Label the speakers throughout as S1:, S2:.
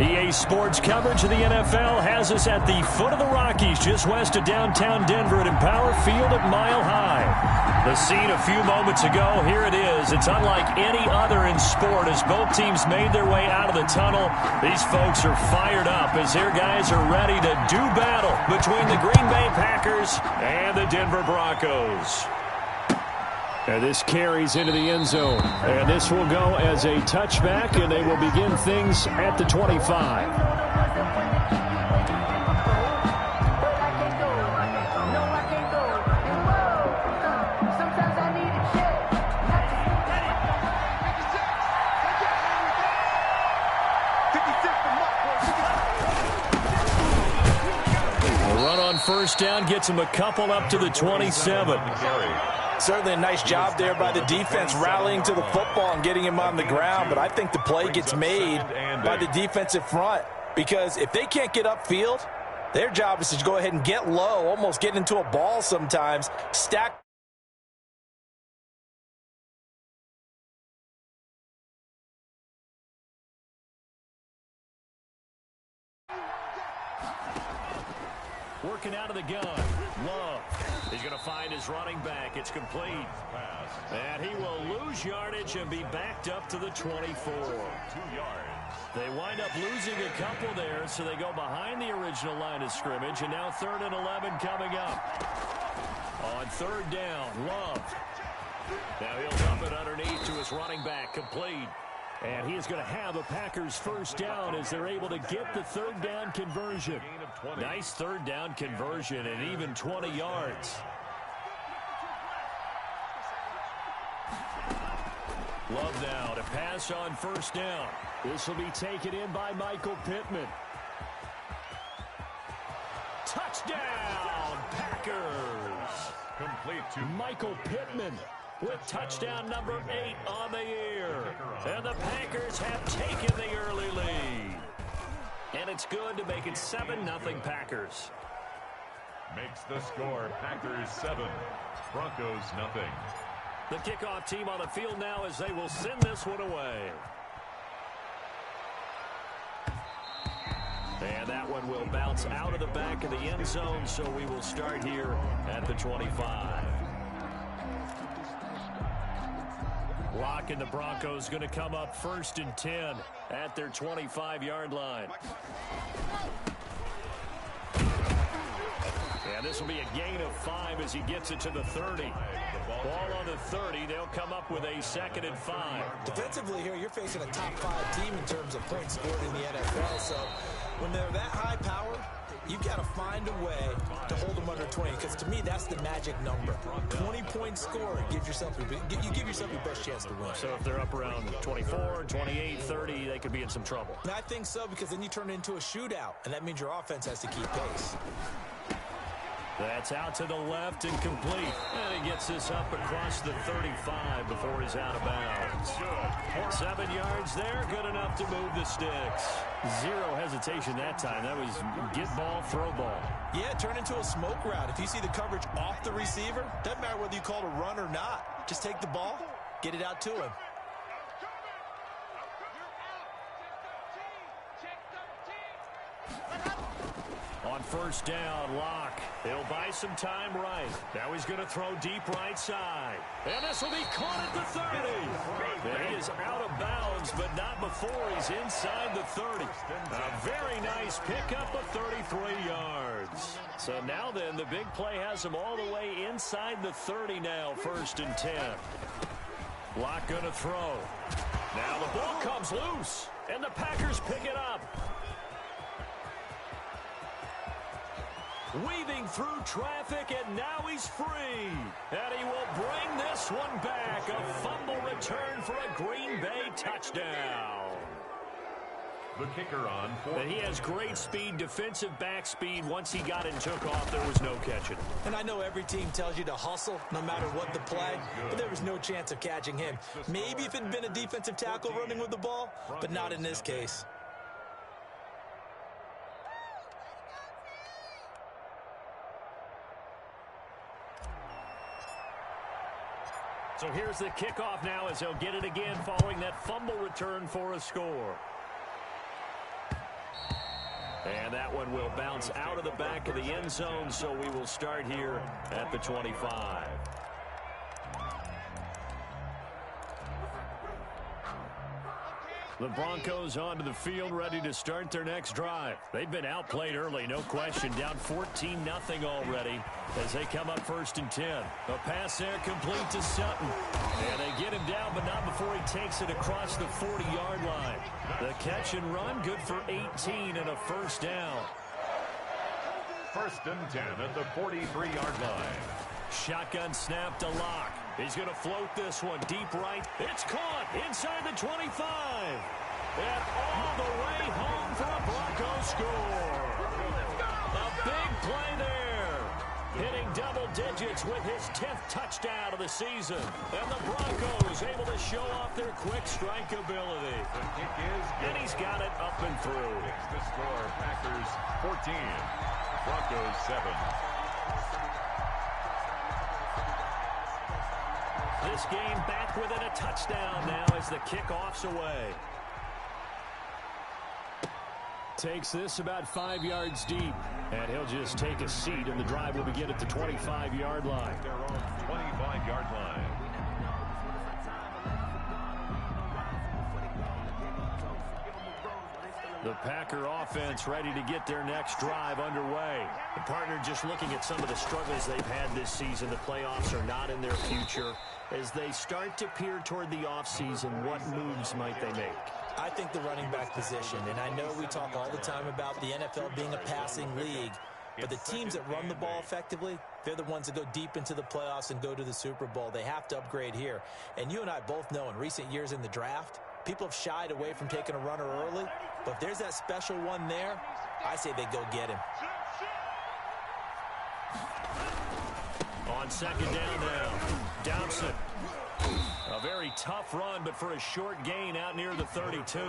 S1: EA Sports coverage of the NFL has us at the foot of the Rockies, just west of downtown Denver at Empower Field at Mile High. The scene a few moments ago, here it is. It's unlike any other in sport as both teams made their way out of the tunnel. These folks are fired up as their guys are ready to do battle between the Green Bay Packers and the Denver Broncos. And this carries into the end zone. And this will go as a touchback, and they will begin things at the 25. A run on first down gets him a couple up to the 27.
S2: Certainly a nice job there by the defense rallying to the football and getting him on the ground, but I think the play gets made by the defensive front because if they can't get upfield, their job is to go ahead and get low, almost get into a ball sometimes, stack.
S1: Working out of the gun. Love. He's going to find his running back. It's complete. And he will lose yardage and be backed up to the 24. 2 yards. They wind up losing a couple there, so they go behind the original line of scrimmage. And now 3rd and 11 coming up. On 3rd down, Love. Now he'll dump it underneath to his running back. Complete. And he is going to have a Packers first down as they're able to get the 3rd down conversion. Nice 3rd down conversion and even 20 yards. Love now to pass on first down. This will be taken in by Michael Pittman. Touchdown, Packers.
S3: Complete to
S1: Michael Pittman with touchdown number 8 on the year. And the Packers have taken the early lead. And it's good to make it 7-0 Packers.
S3: makes the score. Packers 7, Broncos nothing.
S1: The kickoff team on the field now as they will send this one away. And that one will bounce out of the back of the end zone, so we will start here at the 25. Locke and the Broncos going to come up 1st and 10 at their 25-yard line. And this will be a gain of 5 as he gets it to the 30. Ball on the 30. They'll come up with a 2nd and 5.
S2: Defensively here, you're facing a top 5 team in terms of points scored in the NFL. So when they're that high powered, you've got to find a way to hold them under 20, because to me, that's the magic number. 20 points scored, you give yourself your best chance to win.
S1: So if they're up around 24, 28, 30, they could be in some trouble.
S2: And I think so, because then you turn it into a shootout, and that means your offense has to keep pace.
S1: That's out to the left and complete. And he gets this up across the 35 before he's out of bounds. 7 yards there, good enough to move the sticks. Zero hesitation that time. That was get ball, throw ball.
S2: Yeah, turn into a smoke route. If you see the coverage off the receiver, doesn't matter whether you call it a run or not. Just take the ball, get it out to him.
S1: On 1st down, Locke. He'll buy some time right. Now he's going to throw deep right side. And this will be caught at the 30. And he is out of bounds, but not before he's inside the 30. A very nice pickup of 33 yards. So now then, the big play has him all the way inside the 30 now, 1st and 10. Locke going to throw. Now the ball comes loose, and the Packers pick it up. Weaving through traffic, and now he's free. And he will bring this one back. A fumble return for a Green Bay touchdown.
S3: The kicker on.
S1: And he has great speed, defensive back speed. Once he got and took off, there was no catching.
S2: And I know every team tells you to hustle no matter what the play, but there was no chance of catching him. Maybe if it had been a defensive tackle running with the ball, but not in this case.
S1: So here's the kickoff now as they'll get it again following that fumble return for a score. And that one will bounce out of the back of the end zone, so we will start here at the 25. The Broncos onto the field, ready to start their next drive. They've been outplayed early, no question. Down 14-0 already as they come up 1st and 10. A pass there complete to Sutton. And they get him down, but not before he takes it across the 40-yard line. The catch and run, good for 18 and a first down.
S3: 1st and 10 at the 43-yard line.
S1: Shotgun snap to Locke. He's going to float this one deep right. It's caught inside the 25. And all the way home for a Broncos score. A big play there. Hitting double digits with his 10th touchdown of the season. And the Broncos able to show off their quick strike ability.
S3: The kick is good.
S1: And he's got it up and through.
S3: Makes the score Packers 14, Broncos 7.
S1: This game back within a touchdown now as the kickoff's away. Takes this about 5 yards deep. And he'll just take a seat, and the drive will begin at the 25-yard line.
S3: Their own 25-yard line.
S1: The Packer offense ready to get their next drive underway. The partner just looking at some of the struggles they've had this season. The playoffs are not in their future. As they start to peer toward the offseason, what moves might they make?
S2: I think the running back position, and I know we talk all the time about the NFL being a passing league, but the teams that run the ball effectively, they're the ones that go deep into the playoffs and go to the Super Bowl. They have to upgrade here. And you and I both know in recent years in the draft, people have shied away from taking a runner early, but if there's that special one there, I say they go get him.
S1: On 2nd down now, Downson. A very tough run, but for a short gain out near the 32.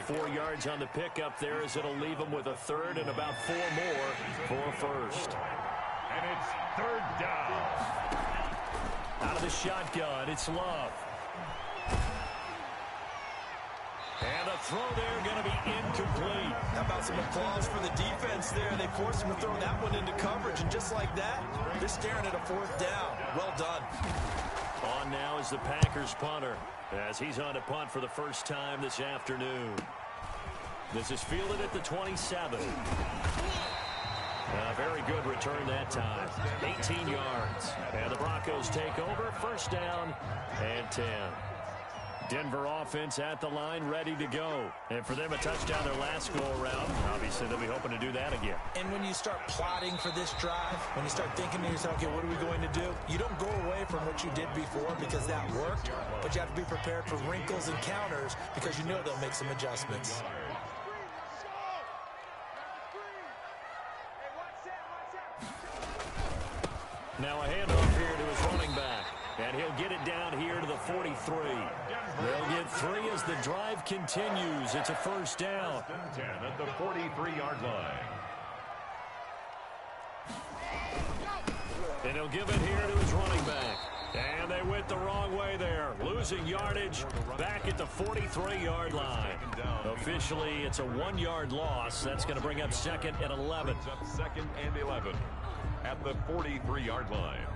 S1: 4 yards on the pickup there as it'll leave him with a 3rd and about 4 more for a first.
S3: And it's 3rd down.
S1: Out of the shotgun, it's Love. And the throw there going to be incomplete.
S2: How about some applause for the defense there? They forced him to throw that one into coverage, and just like that, they're staring at a 4th down. Well done.
S1: On now is the Packers punter as he's on to punt for the first time this afternoon. This is fielded at the 27. A very good return that time. 18 yards. And the Broncos take over. 1st down and 10. Denver offense at the line, ready to go. And for them, a touchdown their last go-around. Obviously, they'll be hoping to do that again.
S2: And when you start plotting for this drive, when you start thinking to yourself, okay, what are we going to do? You don't go away from what you did before because that worked, but you have to be prepared for wrinkles and counters because you know they'll make some adjustments.
S1: Now a handoff here to his running back. And he'll get it down here to the 43. They'll get 3 as the drive continues. It's a 1st down.
S3: 10 at the 43-yard line.
S1: And he'll give it here to his running back. And they went the wrong way there. Losing yardage back at the 43-yard line. Officially, it's a 1-yard loss. That's going to bring up 2nd and 11.
S3: Up 2nd and 11 at the 43-yard line.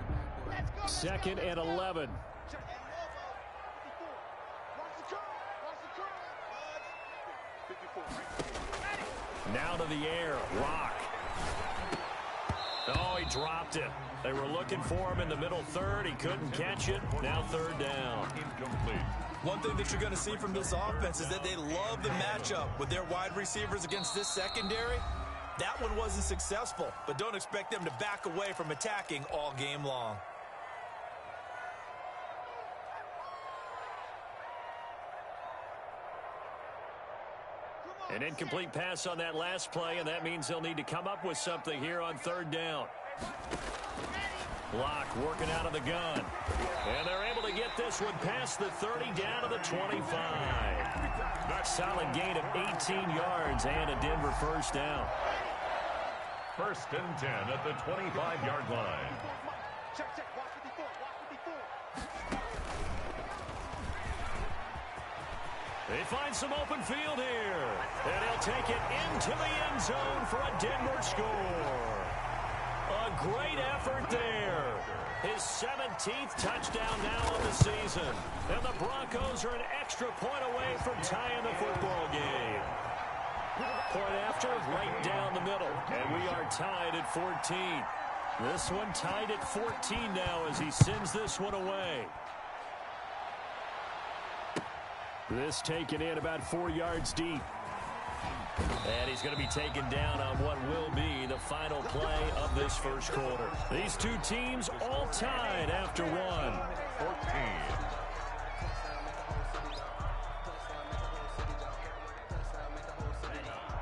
S1: 2nd and 11. Now to the air. Rock. Oh, he dropped it. They were looking for him in the middle 3rd. He couldn't catch it. Now 3rd down.
S3: Incomplete.
S2: One thing that you're going to see from this offense is that they love the matchup with their wide receivers against this secondary. That one wasn't successful, but don't expect them to back away from attacking all game long.
S1: An incomplete pass on that last play, and that means they'll need to come up with something here on 3rd down. Locke working out of the gun. And they're able to get this one past the 30 down to the 25. Solid gain of 18 yards and a Denver 1st down.
S3: 1st and 10 at the 25-yard line.
S1: They find some open field here. And he'll take it into the end zone for a Denver score. A great effort there. His 17th touchdown now of the season. And the Broncos are an extra point away from tying the football game. Point after, right down the middle. And we are tied at 14. This one tied at 14 now as he sends this one away. This taken in about 4 yards deep. And he's going to be taken down on what will be the final play of this first quarter. These two teams all tied after one. 14.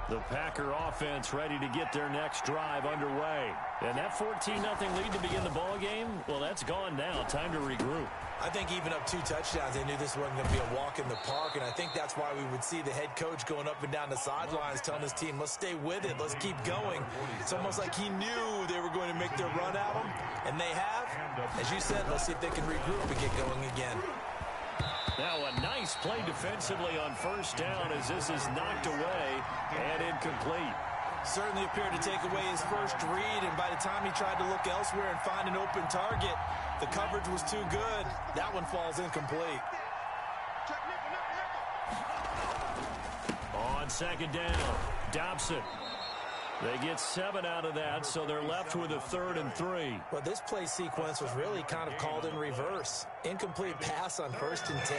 S1: The Packer offense ready to get their next drive underway. And that 14-0 lead to begin the ball game, well, that's gone now. Time to regroup.
S2: I think even up 2 touchdowns, they knew this wasn't going to be a walk in the park, and I think that's why we would see the head coach going up and down the sidelines telling his team, let's stay with it, let's keep going. It's almost like he knew they were going to make their run at him, and they have. As you said, let's see if they can regroup and get going again.
S1: Now a nice play defensively on first down as this is knocked away and incomplete.
S2: Certainly appeared to take away his first read, and by the time he tried to look elsewhere and find an open target, the coverage was too good. That one falls incomplete.
S1: On second down, Dobson. They get 7 out of that, so they're left with a 3rd and 3.
S2: Well, this play sequence was really kind of called in reverse. Incomplete pass on 1st and 10.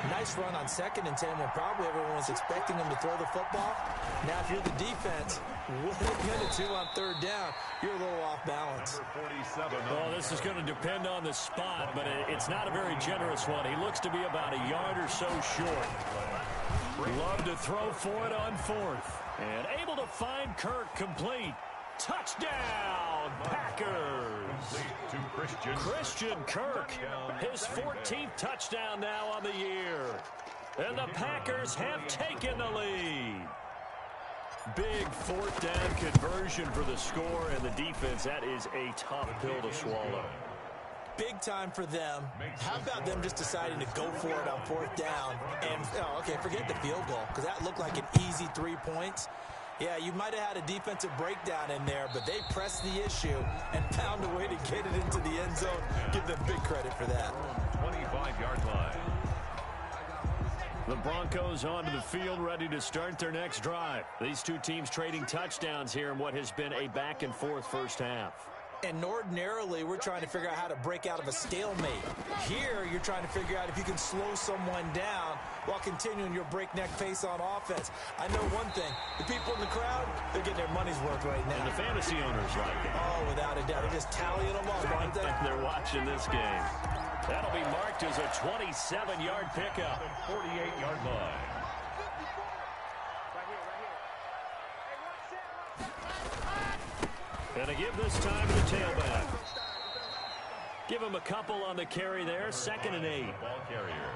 S2: Nice run on 2nd and 10 when probably everyone was expecting him to throw the football. Now, if you're the defense, what are you going to do on 3rd down? You're a little off balance.
S1: Well, this is going to depend on the spot, but it's not a very generous one. He looks to be about a yard or so short. Love to throw for it on 4th. And able to find Kirk complete. Touchdown, Packers. Christian Kirk, his 14th touchdown now on the year. And the Packers have taken the lead. Big 4th down conversion for the score, and the defense, that is a tough pill to swallow.
S2: Big time for them. How about them just deciding to go for it on 4th down? And, okay, forget the field goal, because that looked like an easy 3 points. Yeah, you might have had a defensive breakdown in there, but they pressed the issue and found a way to get it into the end zone. Give them big credit for that.
S3: 25-yard line.
S1: The Broncos onto the field, ready to start their next drive. These two teams trading touchdowns here in what has been a back-and-forth first half.
S2: And ordinarily, we're trying to figure out how to break out of a stalemate. Here, you're trying to figure out if you can slow someone down while continuing your breakneck pace on offense. I know one thing. The people in the crowd, they're getting their money's worth right now.
S1: And the fantasy owners like it.
S2: Oh, without a doubt. They're just tallying them up, aren't they?
S1: They're watching this game. That'll be marked as a 27-yard pickup.
S3: 48-yard line.
S1: And a give this time to the tailback. Give him a couple on the carry there. 2nd and 8.
S3: Ball carrier.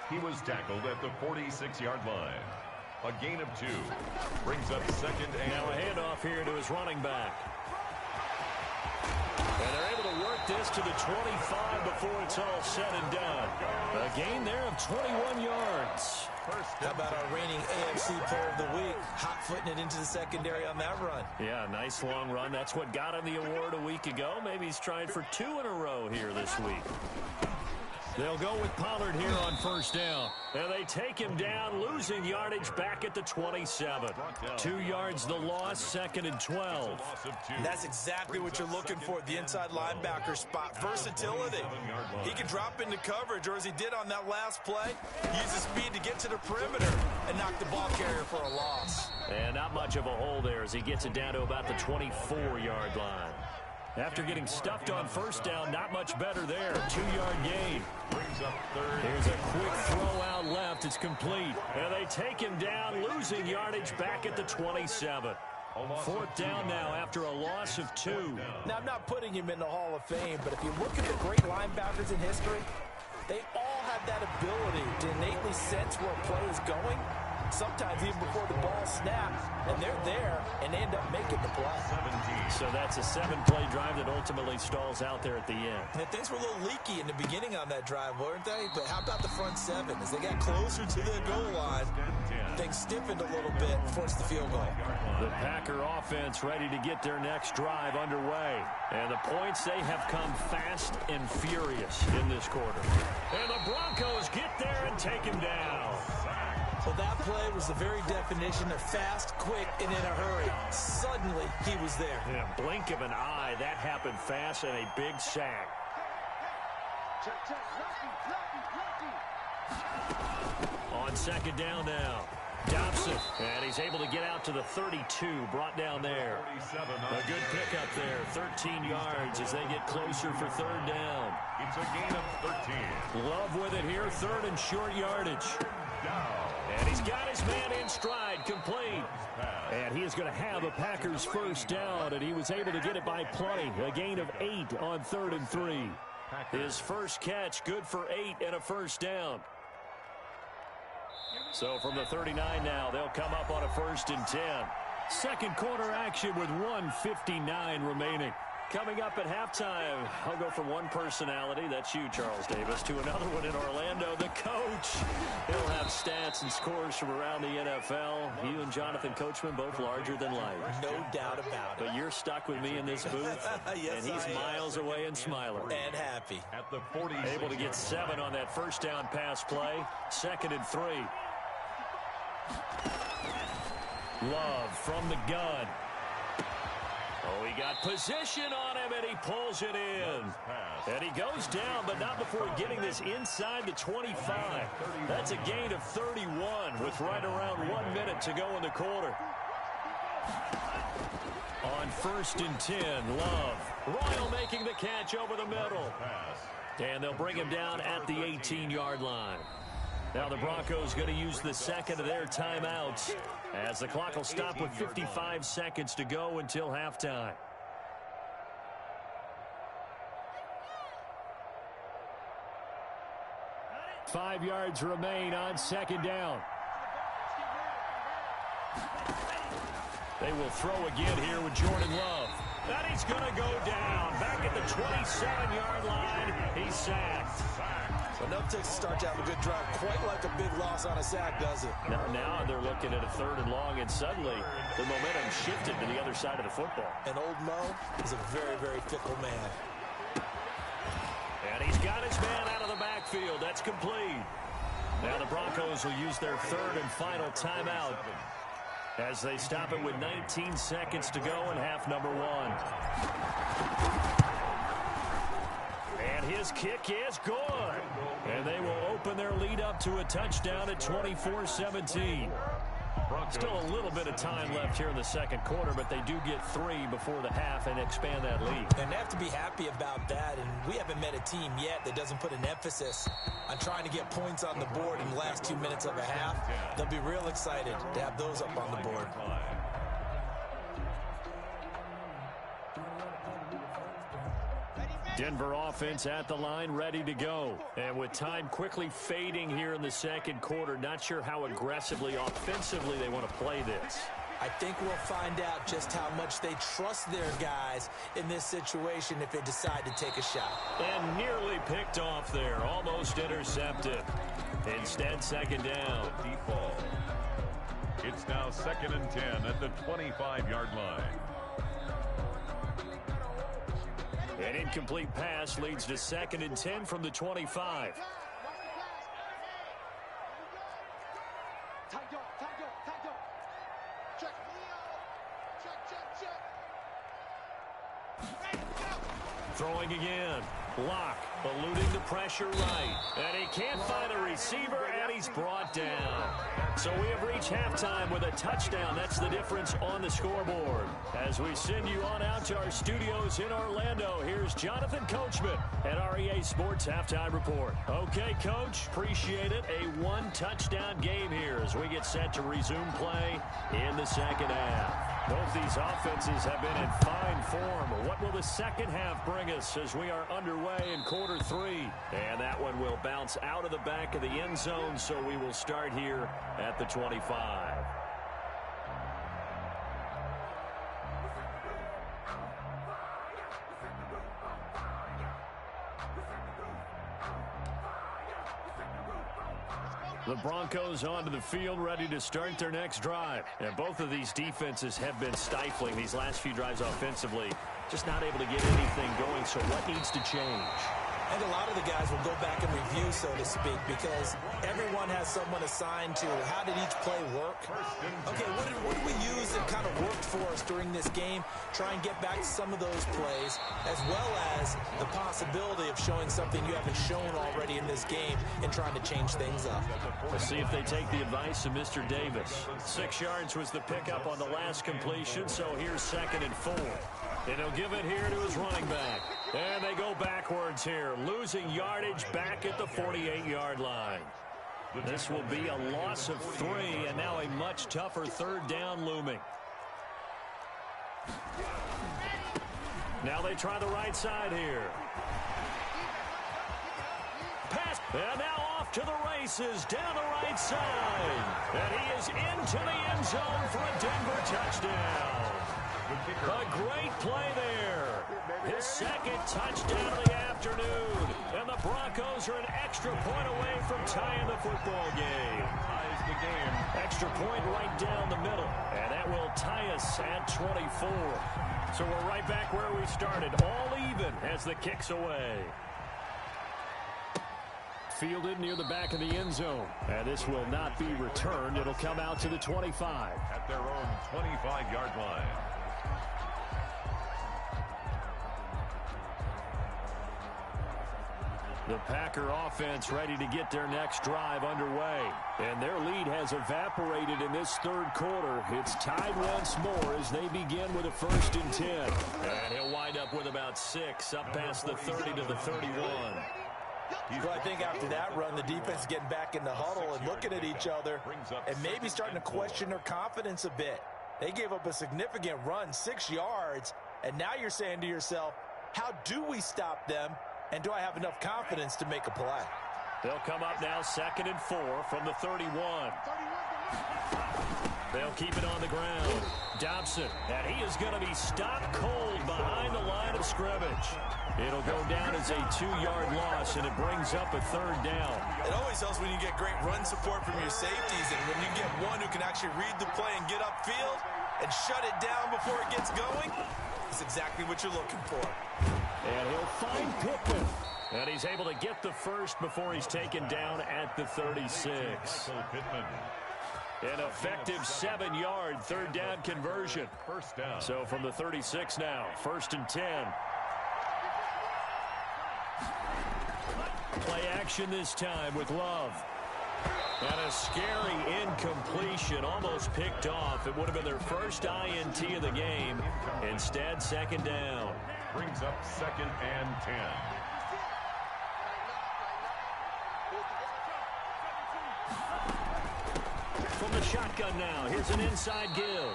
S3: He was tackled at the 46-yard line. A gain of 2. Brings up 2nd and...
S1: Now a handoff here to his running back. And they're able to work this to the 25 before it's all said and done. A gain there of 21 yards.
S2: How about our reigning AFC Player of the Week, hot-footing it into the secondary on that run?
S1: Yeah, nice long run. That's what got him the award a week ago. Maybe he's trying for 2 in a row here this week. They'll go with Pollard here on first down. And they take him down, losing yardage back at the 27. 2 yards the loss, 2nd and 12.
S2: That's exactly what you're looking for, the inside linebacker spot. Versatility. He can drop into coverage, or as he did on that last play, use his speed to get to the perimeter and knock the ball carrier for a loss.
S1: And not much of a hole there as he gets it down to about the 24-yard line. After getting stuffed on first down, not much better there. 2-yard gain.
S3: Brings up 3rd.
S1: Here's a quick throw out left. It's complete. And they take him down, losing yardage back at the 27. 4th down now after a loss of 2.
S2: Now, I'm not putting him in the Hall of Fame, but if you look at the great linebackers in history, they all have that ability to innately sense where a play is going sometimes even before the ball snaps, and they're there, and they end up making the play.
S3: 17.
S1: So that's a 7-play drive that ultimately stalls out there at the end.
S2: And things were a little leaky in the beginning on that drive, weren't they? But how about the front seven? As they got closer to the goal line, things stiffened a little bit and forced the field goal.
S1: The Packer offense ready to get their next drive underway. And the points, they have come fast and furious in this quarter. And the Broncos get there and take him down.
S2: So that play was the very definition of fast, quick, and in a hurry. Suddenly, he was there.
S1: In a blink of an eye, that happened fast and a big sack. On second down now. Dobson, and he's able to get out to the 32, brought down there. A good pickup there, 13 yards as they get closer for third down.
S3: It's a gain of 13.
S1: Love with it here, third and short yardage. And he's got his man in stride, complete. And he is going to have a Packers first down, and he was able to get it by plenty. A gain of 8 on 3rd and 3. His first catch, good for 8 and a first down. So from the 39 now, they'll come up on a 1st and 10. Second quarter action with 1:59 remaining. Coming up at halftime, I'll go from one personality, that's you, Charles Davis, to another one in Orlando, the coach. He'll have stats and scores from around the NFL. You and Jonathan Coachman, both larger than life.
S2: No doubt about it.
S1: But you're stuck with me in this booth,
S2: Yes,
S1: and he's miles away and smiling.
S2: And happy.
S3: At the 40.
S1: Able to get 7 on that first down pass play. 2nd and 3. Love from the gun. Oh, he got position on him, and he pulls it in. And he goes down, but not before getting this inside the 25. That's a gain of 31 with right around 1 minute to go in the quarter. On 1st and 10, Love. Royal making the catch over the middle. And they'll bring him down at the 18-yard line. Now the Broncos going to use the second of their timeouts as the clock will stop with 55 seconds to go until halftime. Five yards remain on second down. They will throw again here with Jordan Love. And he's going to go down. Back at the 27-yard line, he's sacked.
S2: Enough takes to start to have a good drive. Quite like a big loss on a sack, does it?
S1: Now they're looking at a 3rd and long, and suddenly the momentum shifted to the other side of the football.
S2: And old Mo is a very, very fickle man.
S1: And he's got his man out of the backfield. That's complete. Now the Broncos will use their 3rd and final timeout as they stop it with 19 seconds to go in half number 1. And his kick is good. And they will open their lead up to a touchdown at 24-17. Still a little bit of time left here in the second quarter, but they do get 3 before the half and expand that lead.
S2: And they have to be happy about that. And we haven't met a team yet that doesn't put an emphasis on trying to get points on the board in the last 2 minutes of a half. They'll be real excited to have those up on the board.
S1: Denver offense at the line, ready to go. And with time quickly fading here in the second quarter, not sure how aggressively, offensively they want to play this.
S2: I think we'll find out just how much they trust their guys in this situation if they decide to take a shot.
S1: And nearly picked off there, almost intercepted. Instead, second down.
S3: It's now 2nd and 10 at the 25-yard line.
S1: An incomplete pass leads to 2nd and 10 from the 25. Throwing again. Lock eluding the pressure right. And he can't find a receiver, and he's brought down. So we have reached halftime with a touchdown. That's the difference on the scoreboard. As we send you on out to our studios in Orlando, here's Jonathan Coachman at REA Sports Halftime Report. Okay, Coach, appreciate it. A one-touchdown game here as we get set to resume play in the second half. Both these offenses have been in fine form. What will the second half bring us as we are underway in quarter quarter 3. And that one will bounce out of the back of the end zone, so we will start here at the 25. The Broncos onto the field, ready to start their next drive. And both of these defenses have been stifling these last few drives offensively. Just not able to get anything going, so what needs to change?
S2: And a lot of the guys will go back and review, so to speak, because everyone has someone assigned to how did each play work. Okay, what did we use that kind of worked for us during this game? Try and get back to some of those plays, as well as the possibility of showing something you haven't shown already in this game and trying to change things up.
S1: Let's see if they take the advice of Mr. Davis. 6 yards was the pickup on the last completion, so here's 2nd and 4. And he'll give it here to his running back. And they go backwards here, losing yardage back at the 48-yard line. This will be a loss of 3, and now a much tougher 3rd down looming. Now they try the right side here. Pass, and now off to the races, down the right side. And he is into the end zone for a Denver touchdown. A great play there. His 2nd touchdown of the afternoon. And the Broncos are an extra point away from tying the football game. Ties the game. Extra point right down the middle. And that will tie us at 24. So we're right back where we started. All even as the kick's away. Fielded near the back of the end zone. And this will not be returned. It'll come out to the 25.
S3: At their own 25-yard line.
S1: The Packer offense ready to get their next drive underway. And their lead has evaporated in this 3rd quarter. It's tied once more as they begin with a 1st and 10. And he'll wind up with about 6 up past the 30 to the 31.
S2: Well, I think after that run, the defense is getting back in the huddle and looking at each other and maybe starting to question their confidence a bit. They gave up a significant run, 6 yards, and now you're saying to yourself, how do we stop them? And do I have enough confidence to make a play?
S1: They'll come up now 2nd and 4 from the 31. They'll keep it on the ground. Dobson, and he is going to be stopped cold behind the line of scrimmage. It'll go down as a 2-yard loss, and it brings up a 3rd down.
S2: It always helps when you get great run support from your safeties, and when you get one who can actually read the play and get upfield and shut it down before it gets going, it's exactly what you're looking for.
S1: And he'll find Pittman. And he's able to get the 1st before he's taken down at the 36. An effective 7-yard 3rd down conversion.
S3: 1st down.
S1: So from the 36 now, 1st and 10. Play action this time with Love. And a scary incompletion, almost picked off. It would have been their first INT of the game. Instead, 2nd down.
S3: Brings up 2nd and 10.
S1: From the shotgun now, here's an inside give.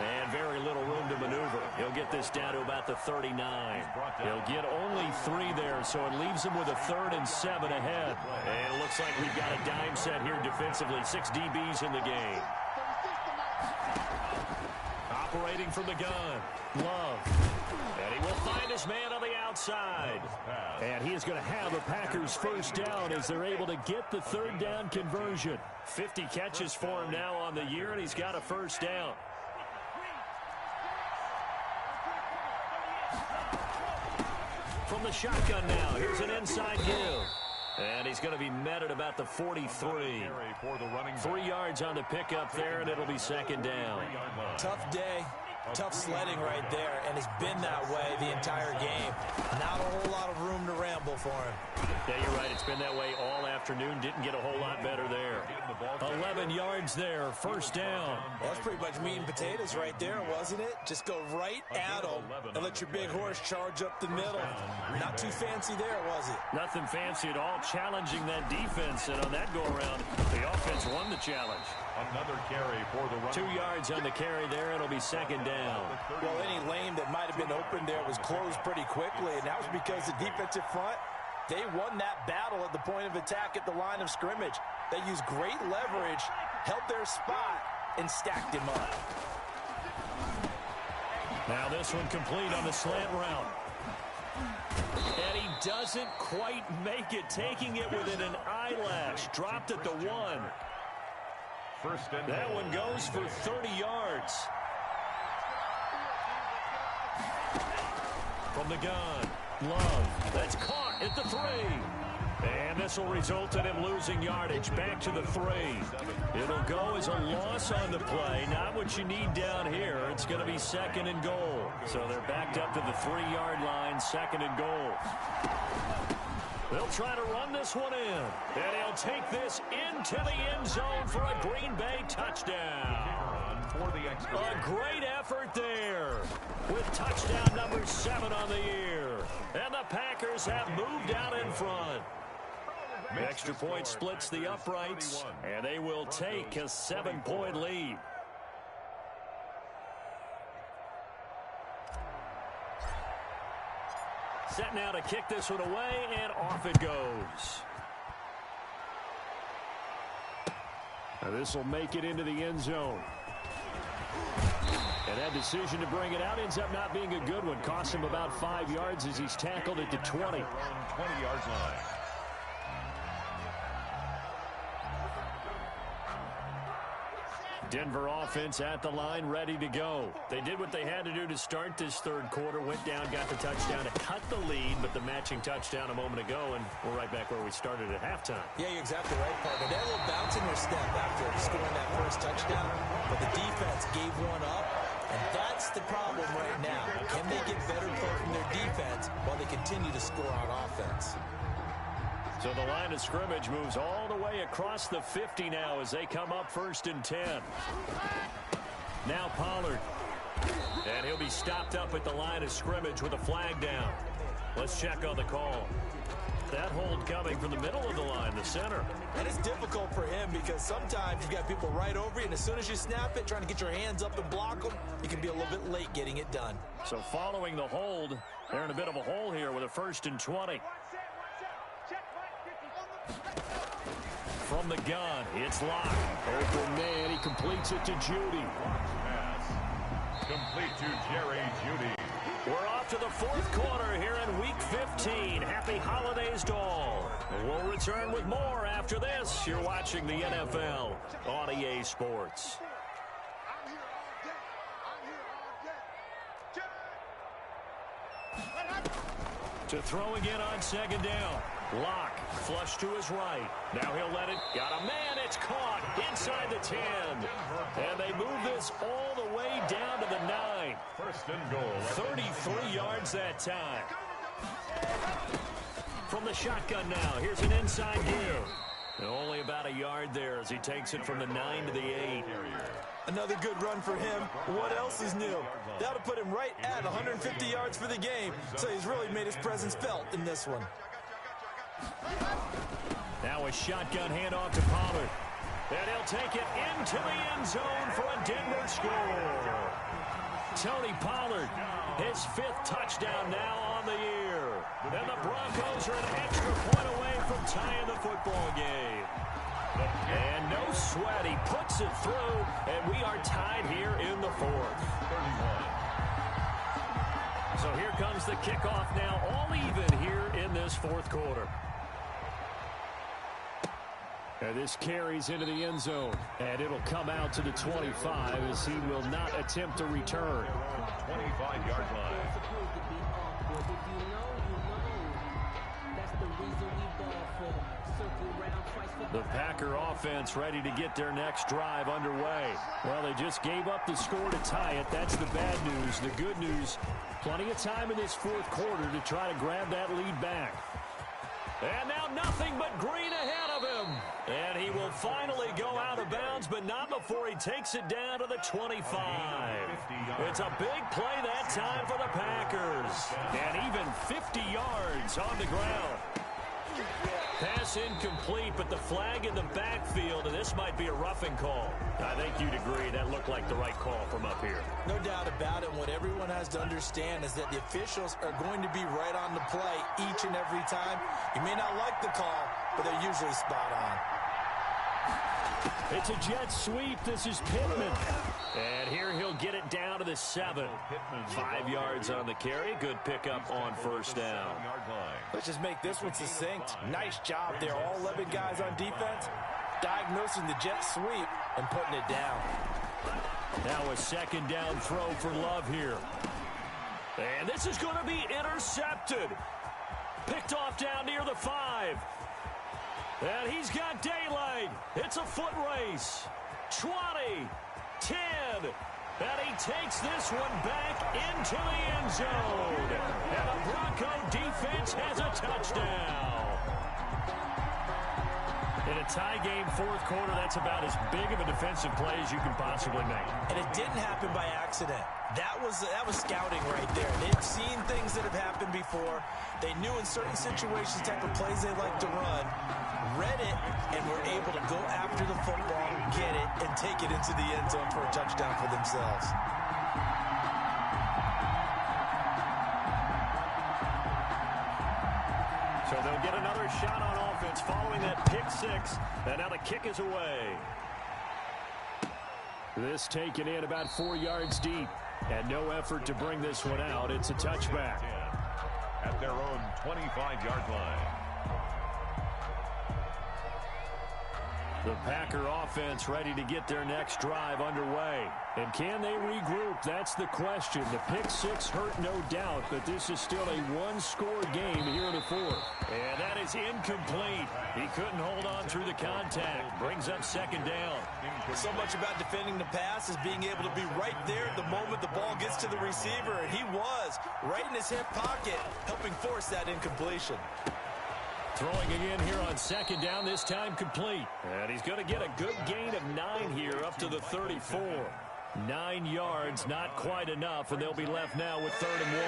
S1: And very little room to maneuver. He'll get this down to about the 39. He'll get only 3 there, so it leaves him with a 3rd and 7 ahead. And it looks like we've got a dime set here defensively. 6 DBs in the game. Operating from the gun, Love. And he will find his man on the outside. And he is going to have a Packers 1st down as they're able to get the 3rd down conversion. 50 catches for him now on the year, and he's got a 1st down. From the shotgun now, here's an inside give. And he's going to be met at about the 43. 3 yards on the pickup there, and it'll be 2nd down.
S2: Tough day, tough sledding right there, and it's been that way the entire game. Not a whole lot of room to ramble for him.
S1: Yeah, you're right. It's been that way all afternoon. Didn't get a whole lot better there. 11 yards there, 1st down.
S2: That's pretty much meat and potatoes right there, wasn't it? Just go right at them and let your big horse charge up the middle. Not too fancy there, was it?
S1: Nothing fancy at all. Challenging that defense, and on that go-around, the offense won the challenge.
S3: Another carry for the run.
S1: 2 yards on the carry there. It'll be 2nd down.
S2: Well, any lane that might have been open there was closed pretty quickly, and that was because the defensive front They won that battle at the point of attack at the line of scrimmage. They used great leverage, held their spot, and stacked him up.
S1: Now this one complete on the slant route. And he doesn't quite make it, taking it within an eyelash. Dropped at the 1. That one goes for 30 yards. From the gun, Love. That's caught at the 3. And this will result in him losing yardage. Back to the 3. It'll go as a loss on the play. Not what you need down here. It's going to be 2nd and goal. So they're backed up to the 3-yard line, 2nd and goal. They'll try to run this one in. And he'll take this into the end zone for a Green Bay touchdown. A great effort there with touchdown number 7 on the year. And the Packers have moved out in front. The extra point splits the uprights, and they will take a 7-point lead. Set now to kick this one away, and off it goes. Now this will make it into the end zone. And that decision to bring it out ends up not being a good one. Costs him about 5 yards as he's tackled at the 20.
S3: 20-yard line.
S1: Denver offense at the line, ready to go. They did what they had to do to start this third quarter. Went down, got the touchdown to cut the lead, but the matching touchdown a moment ago, and we're right back where we started at halftime.
S2: Yeah, you're exactly right, partner. They're a little bounce in their step after scoring that first touchdown, but the defense gave one up, and that's the problem right now. Can they get better play from their defense while they continue to score on offense?
S1: So the line of scrimmage moves all the way across the 50 now as they come up 1st and 10. Now Pollard. And he'll be stopped up at the line of scrimmage with a flag down. Let's check on the call. That hold coming from the middle of the line, the center.
S2: And it's difficult for him because sometimes you got people right over you, and as soon as you snap it, trying to get your hands up and block them, you can be a little bit late getting it done.
S1: So following the hold, they're in a bit of a hole here with a 1st and 20. From the gun, it's locked. Open man, he completes it to Judy.
S3: Pass. Complete to Jerry Judy.
S1: We're off to the 4th quarter here in Week 15. Happy holidays to all. And we'll return with more after this. You're watching the NFL on EA Sports. To throw again on 2nd down. Lock, flush to his right. Now he'll let it. Got a man. It's caught inside the 10. And they move this all the way down to the 9.
S3: 1st and goal.
S1: 33 yards that time. From the shotgun now. Here's an inside give. And only about a yard there as he takes it from the 9 to the 8.
S2: Another good run for him. What else is new? That'll put him right at 150 yards for the game. So he's really made his presence felt in this one.
S1: Now a shotgun handoff to Pollard. And he'll take it into the end zone for a Denver score. Tony Pollard, his 5th touchdown now on the year. And the Broncos are an extra point away from tying the football game. And no sweat, he puts it through, and we are tied here in the 4th. 31. So here comes the kickoff now, all even here in this 4th quarter. And this carries into the end zone, and it'll come out to the 25 as he will not attempt to return.
S3: 25-yard line.
S1: The Packer offense ready to get their next drive underway. Well, they just gave up the score to tie it. That's the bad news. The good news, plenty of time in this 4th quarter to try to grab that lead back. And now nothing but green ahead of him. And he will finally go out of bounds, but not before he takes it down to the 25. It's a big play that time for the Packers. And even 50 yards on the ground. Pass incomplete, but the flag in the backfield, and this might be a roughing call. I think you'd agree that looked like the right call from up here.
S2: No doubt about it. What everyone has to understand is that the officials are going to be right on the play each and every time. You may not like the call, but they're usually spot on.
S1: It's a jet sweep. This is Pittman. And here he'll get it down to the 7. 5 yards on the carry. Good pickup on first down.
S2: Let's just make this one succinct. Nice job there. All 11 guys on defense diagnosing the jet sweep and putting it down.
S1: Now a second down throw for Love here. And this is going to be intercepted. Picked off down near the 5. And he's got daylight. It's a foot race. 20, 10. And he takes this one back into the end zone. And the Bronco defense has a touchdown. In a tie game, fourth quarter, that's about as big of a defensive play as you can possibly make.
S2: And it didn't happen by accident. That was scouting right there. They've seen things that have happened before. They knew in certain situations the type of plays they like to run, read it, and were able to go after the football, get it, and take it into the end zone for a touchdown for themselves.
S1: So they'll get another shot on offense following that pick 6. And now the kick is away. This taken in about 4 yards deep. And no effort to bring this one out. It's a touchback.
S3: At their own 25-yard line.
S1: The Packer offense ready to get their next drive underway. And can they regroup? That's the question. The pick 6 hurt, no doubt, but this is still a one-score game here in the fourth. And that is incomplete. He couldn't hold on through the contact. Brings up second down.
S2: So much about defending the pass is being able to be right there at the moment the ball gets to the receiver, and he was right in his hip pocket, helping force that incompletion.
S1: Throwing again here on second down, this time complete. And he's going to get a good gain of 9 here up to the 34. 9 yards, not quite enough, and they'll be left now with 3rd and 1.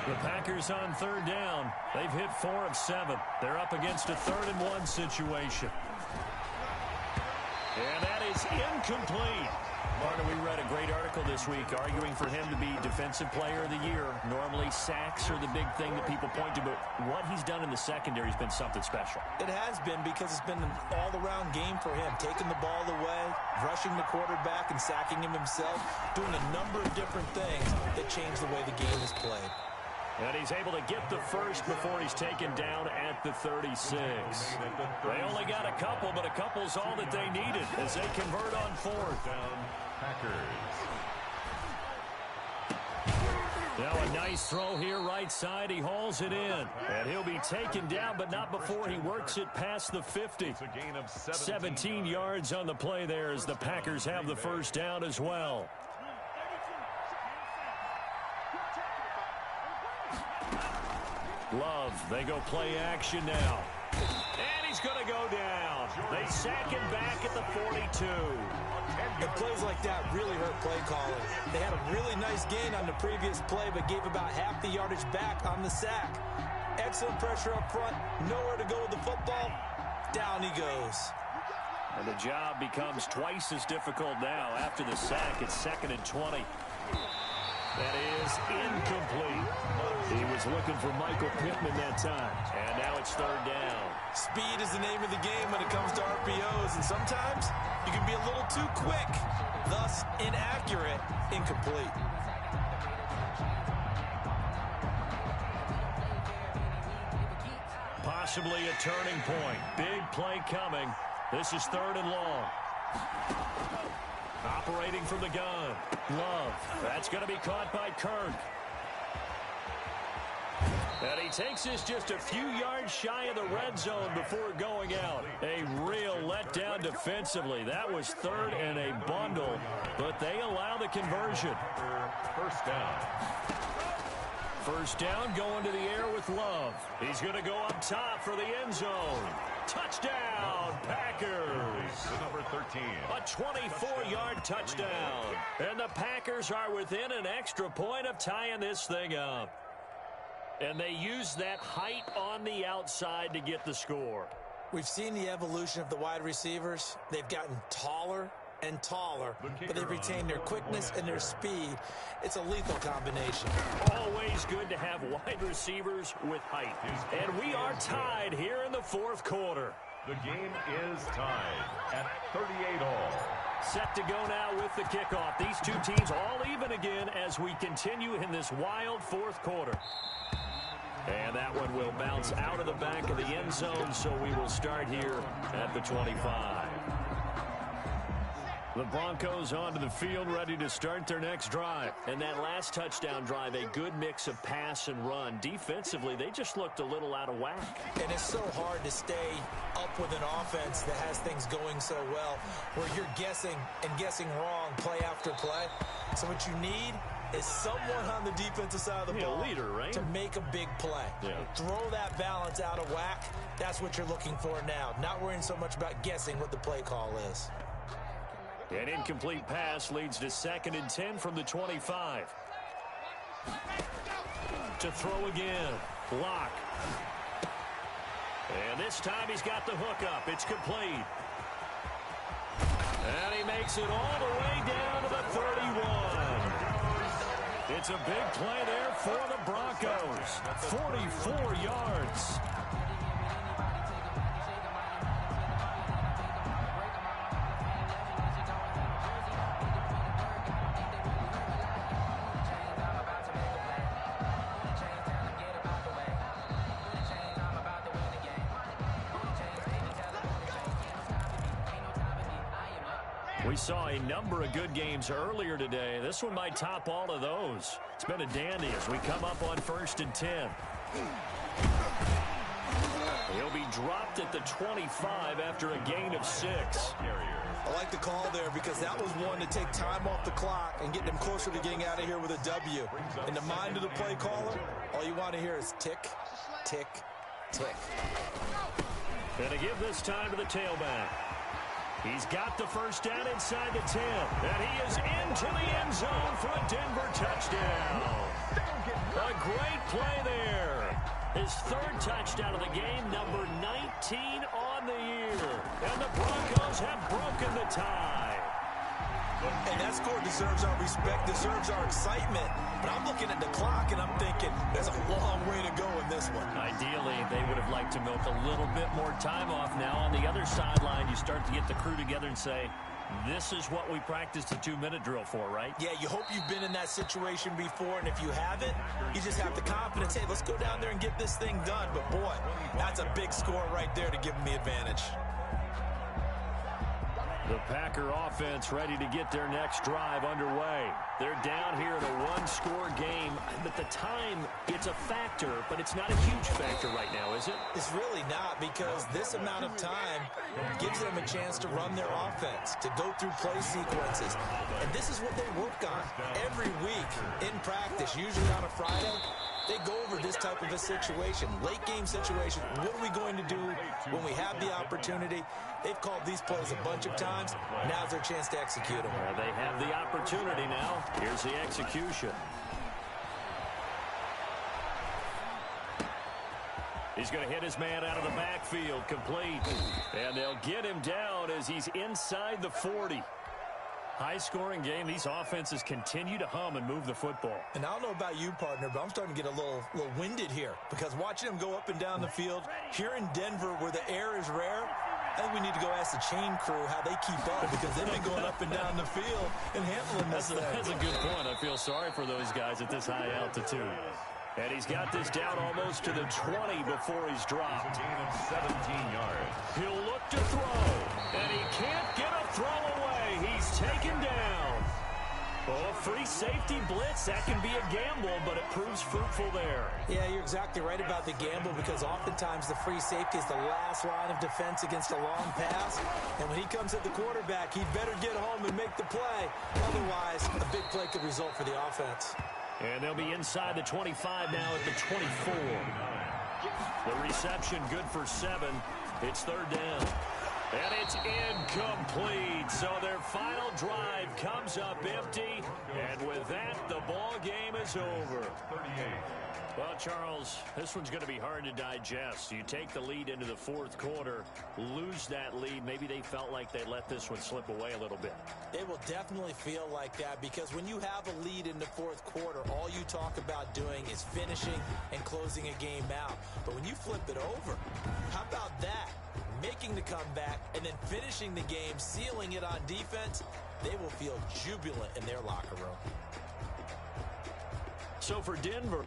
S1: The Packers on 3rd down. They've hit 4 of 7. They're up against a 3rd and 1 situation. And that is incomplete. Martin, we read a great article this week arguing for him to be Defensive Player of the Year. Normally, sacks are the big thing that people point to, but what he's done in the secondary has been something special.
S2: It has been because it's been an all-around game for him, taking the ball away, rushing the quarterback, and sacking him himself, doing a number of different things that change the way the game is played.
S1: And he's able to get the first before he's taken down at the 36. They only got a couple, but a couple's all that they needed as they convert on 4th.
S3: Packers.
S1: Now a nice throw here right side. He hauls it in. And he'll be taken down, but not before he works it past the 50.
S3: It's a gain of
S1: 17 yards on the play there as the Packers have the first down as well. Love, they go play action now. And he's going to go down. They sack him back at the 42.
S2: And plays like that really hurt play calling. They had a really nice gain on the previous play, but gave about half the yardage back on the sack. Excellent pressure up front. Nowhere to go with the football. Down he goes.
S1: And the job becomes twice as difficult now after the sack. It's 2nd and 20. That is incomplete. He was looking for Michael Pittman that time. And now it's 3rd down.
S2: Speed is the name of the game when it comes to RPOs, and sometimes you can be a little too quick, thus inaccurate, incomplete.
S1: Possibly a turning point. Big play coming. This is 3rd and long. Operating from the gun. Love. That's going to be caught by Kirk. And he takes this just a few yards shy of the red zone before going out. A real letdown defensively. That was 3rd and a bundle, but they allow the conversion.
S3: First down.
S1: First down going to the air with Love. He's going to go up top for the end zone. Touchdown, Packers.
S3: To number 13.
S1: A 24-yard touchdown. And the Packers are within an extra point of tying this thing up. And they use that height on the outside to get the score.
S2: We've seen the evolution of the wide receivers. They've gotten taller and taller, but they've retained their quickness and their speed. It's a lethal combination.
S1: Always good to have wide receivers with height. And we are tied here in the fourth quarter.
S3: The game is tied at 38 all.
S1: Set to go now with the kickoff. These two teams all even again as we continue in this wild fourth quarter. And that one will bounce out of the back of the end zone, so we will start here at the 25. The Broncos onto the field, ready to start their next drive. And that last touchdown drive, a good mix of pass and run. Defensively, they just looked a little out of whack.
S2: And it's so hard to stay up with an offense that has things going so well, where you're guessing and guessing wrong play after play. So what you need is someone on the defensive side of the ball,
S1: leader, right?
S2: To make a big play.
S1: Yeah.
S2: Throw that balance out of whack. That's what you're looking for now. Not worrying so much about guessing what the play call is.
S1: An incomplete pass leads to 2nd and 10 from the 25. To throw again. Block. And this time he's got the hook up. It's complete. And he makes it all the way down to the 31. It's a big play there for the Broncos. 44 yards. We saw a number of good games earlier today. This one might top all of those. It's been a dandy as we come up on 1st and 10. He'll be dropped at the 25 after a gain of 6.
S2: I like the call there because that was one to take time off the clock and get them closer to getting out of here with a W. In the mind of the play caller, all you want to hear is tick, tick, tick.
S1: And to give this time to the tailback. He's got the first down inside the 10. And he is into the end zone for a Denver touchdown. A great play there. His 3rd touchdown of the game, number 19 on the year. And the Broncos have broken the tie.
S2: And that score deserves our respect, deserves our excitement. But I'm looking at the clock, and I'm thinking there's a long way to go in this one.
S1: Ideally, they would have liked to milk a little bit more time off now. On the other sideline, you start to get the crew together and say, this is what we practiced the 2-minute drill for, right?
S2: Yeah, you hope you've been in that situation before, and if you haven't, you just have the confidence, hey, let's go down there and get this thing done. But, boy, that's a big score right there to give them the advantage.
S1: The Packer offense ready to get their next drive underway. They're down here in a one-score game. But the time, it's a factor, but it's not a huge factor right now, is it?
S2: It's really not, because this amount of time gives them a chance to run their offense, to go through play sequences. And this is what they work on every week in practice, usually on a Friday. They go over this type of a situation, late game situation. What are we going to do when we have the opportunity? They've called these plays a bunch of times. Now's their chance to execute them.
S1: They have the opportunity now. Here's the execution. He's going to hit his man out of the backfield, complete. And they'll get him down as he's inside the 40. High-scoring game. These offenses continue to hum and move the football.
S2: And I don't know about you, partner, but I'm starting to get a little winded here, because watching them go up and down the field here in Denver where the air is rare, I think we need to go ask the chain crew how they keep up, because they've been going up and down the field and handling this thing.
S1: That's a good point. I feel sorry for those guys at this high altitude. And he's got this down almost to the 20 before he's dropped.
S3: 17 yards.
S1: He'll look to throw, and he can't get a throw away. He's taken down. Oh, free safety blitz. That can be a gamble, but it proves fruitful there.
S2: Yeah, you're exactly right about the gamble, because oftentimes the free safety is the last line of defense against a long pass. And when he comes at the quarterback, he'd better get home and make the play. Otherwise, a big play could result for the offense.
S1: And they'll be inside the 25 now at the 24. The reception good for 7. It's 3rd down. And it's incomplete. So their final drive comes up empty. And with that, the ball game is over.
S3: 38.
S1: Well, Charles, this one's going to be hard to digest. You take the lead into the fourth quarter, lose that lead. Maybe they felt like they let this one slip away a little bit.
S2: It will definitely feel like that because when you have a lead in the fourth quarter, all you talk about doing is finishing and closing a game out. But when you flip it over, how about that? Making the comeback and then finishing the game, sealing it on defense, they will feel jubilant in their locker room.
S1: So for Denver,